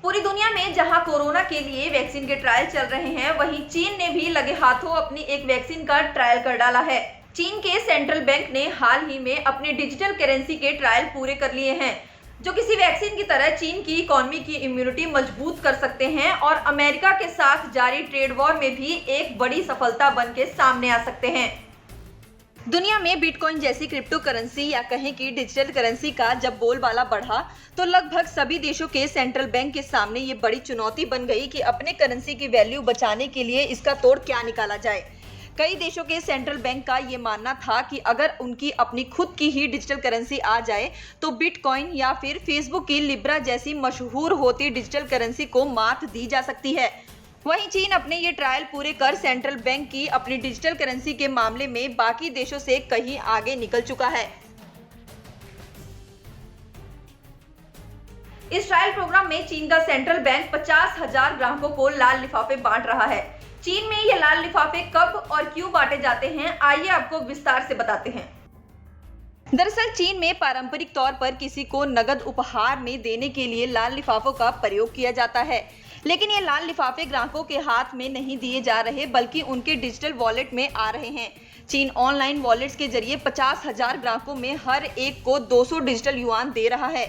पूरी दुनिया में जहां कोरोना के लिए वैक्सीन के ट्रायल चल रहे हैं, वहीं चीन ने भी लगे हाथों अपनी एक वैक्सीन का ट्रायल कर डाला है। चीन के सेंट्रल बैंक ने हाल ही में अपने डिजिटल करेंसी के ट्रायल पूरे कर लिए हैं, जो किसी वैक्सीन की तरह चीन की इकोनॉमी की इम्यूनिटी मजबूत कर सकते हैं और अमेरिका के साथ जारी ट्रेड वॉर में भी एक बड़ी सफलता बन के सामने आ सकते हैं। दुनिया में बिटकॉइन जैसी क्रिप्टो करेंसी या कहें कि डिजिटल करेंसी का जब बोलबाला बढ़ा, तो लगभग सभी देशों के सेंट्रल बैंक के सामने ये बड़ी चुनौती बन गई कि अपने करेंसी की वैल्यू बचाने के लिए इसका तोड़ क्या निकाला जाए। कई देशों के सेंट्रल बैंक का ये मानना था कि अगर उनकी अपनी खुद की ही डिजिटल करेंसी आ जाए तो बिटकॉइन या फिर फेसबुक की लिब्रा जैसी मशहूर होती डिजिटल करेंसी को मात दी जा सकती है। वहीं चीन अपने ये ट्रायल पूरे कर सेंट्रल बैंक की अपनी डिजिटल करेंसी के मामले में बाकी देशों से कहीं आगे निकल चुका है। इस ट्रायल प्रोग्राम में चीन का सेंट्रल बैंक 50,000 ग्राहकों को लाल लिफाफे बांट रहा है। चीन में ये लाल लिफाफे कब और क्यों बांटे जाते हैं, आइए आपको विस्तार से बताते हैं। दरअसल चीन में पारंपरिक तौर पर किसी को नगद उपहार में देने के लिए लाल लिफाफों का प्रयोग किया जाता है, लेकिन ये लाल लिफाफे ग्राहकों के हाथ में नहीं दिए जा रहे बल्कि उनके डिजिटल वॉलेट में आ रहे हैं। चीन ऑनलाइन वॉलेट्स के जरिए 50,000 ग्राहकों में हर एक को 200 डिजिटल युआन दे रहा है।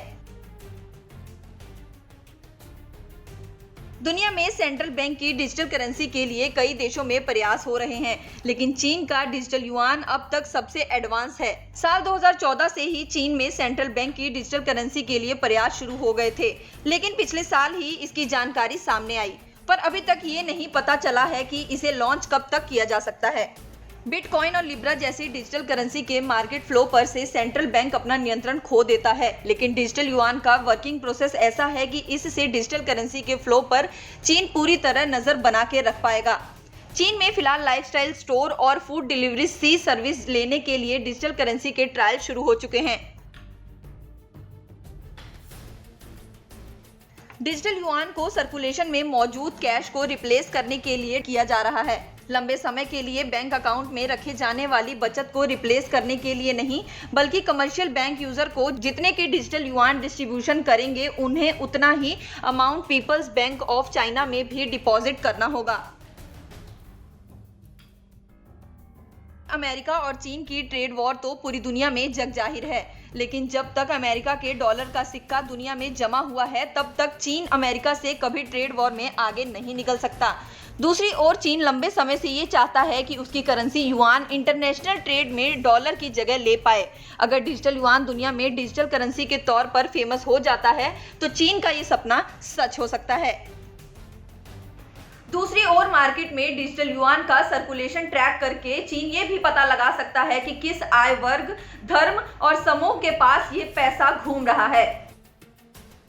दुनिया में सेंट्रल बैंक की डिजिटल करेंसी के लिए कई देशों में प्रयास हो रहे हैं, लेकिन चीन का डिजिटल युआन अब तक सबसे एडवांस है। साल 2014 से ही चीन में सेंट्रल बैंक की डिजिटल करेंसी के लिए प्रयास शुरू हो गए थे, लेकिन पिछले साल ही इसकी जानकारी सामने आई, पर अभी तक ये नहीं पता चला है कि इसे लॉन्च कब तक किया जा सकता है। बिटकॉइन और लिब्रा जैसी डिजिटल करेंसी के मार्केट फ्लो पर से सेंट्रल बैंक अपना नियंत्रण खो देता है, लेकिन डिजिटल युआन का वर्किंग प्रोसेस ऐसा है कि इससे डिजिटल करेंसी के फ्लो पर चीन पूरी तरह नजर बना के रख पाएगा। चीन में फिलहाल लाइफस्टाइल स्टोर और फूड डिलीवरी सी सर्विस लेने के लिए डिजिटल करेंसी के ट्रायल शुरू हो चुके हैं। डिजिटल युआन को सर्कुलेशन में मौजूद कैश को रिप्लेस करने के लिए किया जा रहा है। लंबे समय के लिए बैंक अकाउंट में रखे जाने वाली बचत को रिप्लेस करने के लिए नहीं, बल्कि कमर्शियल बैंक यूजर को जितने के डिजिटल युआन डिस्ट्रीब्यूशन करेंगे उन्हें उतना ही amount People's Bank of China में भी डिपॉजिट करना होगा। अमेरिका और चीन की ट्रेड वॉर तो पूरी दुनिया में जग जाहिर है, लेकिन जब तक अमेरिका के डॉलर का सिक्का दुनिया में जमा हुआ है तब तक चीन अमेरिका से कभी ट्रेड वॉर में आगे नहीं निकल सकता। दूसरी ओर चीन लंबे समय से ये चाहता है कि उसकी करेंसी युआन इंटरनेशनल ट्रेड में डॉलर की जगह ले पाए। अगर डिजिटल युआन दुनिया में डिजिटल करेंसी के तौर पर फेमस हो जाता है तो चीन का ये सपना सच हो सकता है। दूसरी ओर मार्केट में डिजिटल युआन का सर्कुलेशन ट्रैक करके चीन ये भी पता लगा सकता है कि किस आय वर्ग, धर्म और समूह के पास ये पैसा घूम रहा है।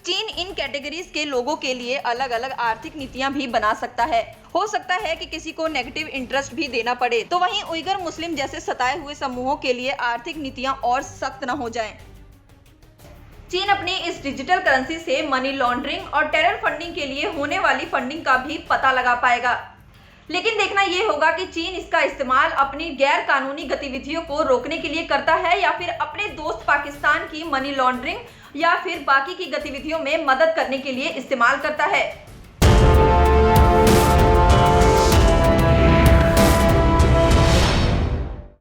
चीन इन कैटेगरीज के लोगों के लिए अलग अलग आर्थिक नीतियां भी बना सकता है। हो सकता है कि किसी को नेगेटिव इंटरेस्ट भी देना पड़े, तो वहीं उइगर मुस्लिम जैसे सताए हुए समूहों के लिए आर्थिक नीतियां और सख्त न हो जाएं। चीन अपनी इस डिजिटल करेंसी से मनी लॉन्ड्रिंग और टेरर फंडिंग के लिए होने वाली फंडिंग का भी पता लगा पाएगा, लेकिन देखना यह होगा कि चीन इसका इस्तेमाल अपनी गैर कानूनी गतिविधियों को रोकने के लिए करता है या फिर अपने दोस्त पाकिस्तान की मनी लॉन्ड्रिंग या फिर बाकी की गतिविधियों में मदद करने के लिए इस्तेमाल करता है।